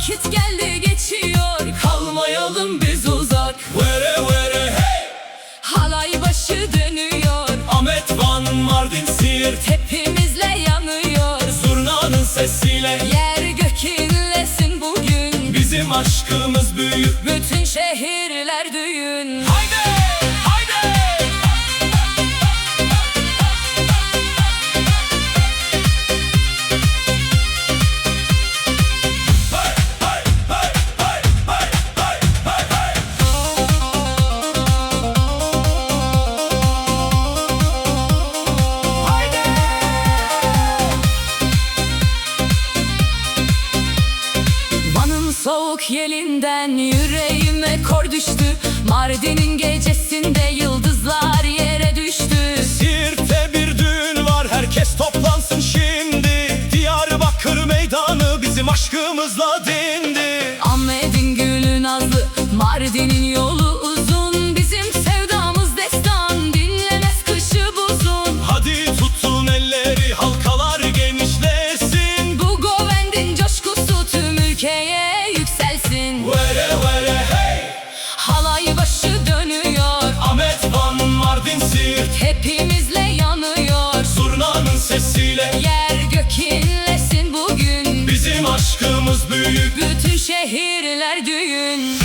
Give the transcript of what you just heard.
Vakit geldi geçiyor, kalmayalım biz uzak. Vere vere hey! Halay başı dönüyor, Ahmet, Van, Mardin, Siirt hepimizle yanıyor. zurnanın sesiyle Yer gök inlesin bugün, bizim aşkımız büyük. bütün şehirler düğün. Haydi! Haydi! Hey! Hey! Hey! Hey! Hey! Hey! Hey! Hey! Haydi! Van'ın soğuk yelinden yüreğime kor düştü. Mardin'in gecesinde yıldızlar yere düştü. Siirt'te bir düğün var, herkes toplansın şimdi. Diyarbakır meydanı bizim aşkımızla dindi. Ahmet'in gülü nazlı, Mardin'in yolu uzun. Bizim sevdamız destan, dinlemez kışı buzun. Hadi tutun elleri, halkalar genişlesin. Bu Govend'in coşkusu tüm ülkeye yükselsin. Vere vere hey! Halay başı dönüyor, Ahmet, Van, Mardin, Siirt hepimizle yanıyor. zurnanın sesiyle Yer gök inlesin bugün, bizim aşkımız büyük. bütün şehirler düğün.